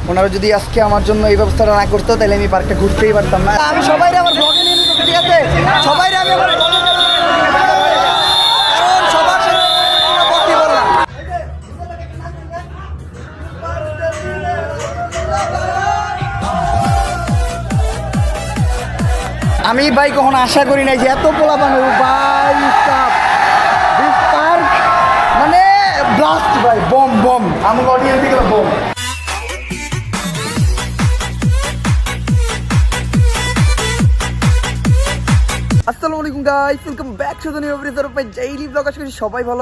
ওনারা যদি আজকে আমার জন্য এই ব্যবস্থাটা না করতো তাহলে আমি পার্কটা ঘুরতেই পারতাম না। আমি সবাই আমার ব্লগে নিয়ে নিতে, ঠিক আছে? সবাই আমি আমার সবার সাথে কথা বললাম। আমি ভাই কখনো আশা করি নাই যে এত পোলাপান ভাই পার্ক মানে ব্লাস্ট ভাই, বম বম। আমার অডিয়েন্স থেকে বম। আসসালামু আলাইকুম guys, welcome back to the new episode of my daily blog. আশা করি সবাই ভালো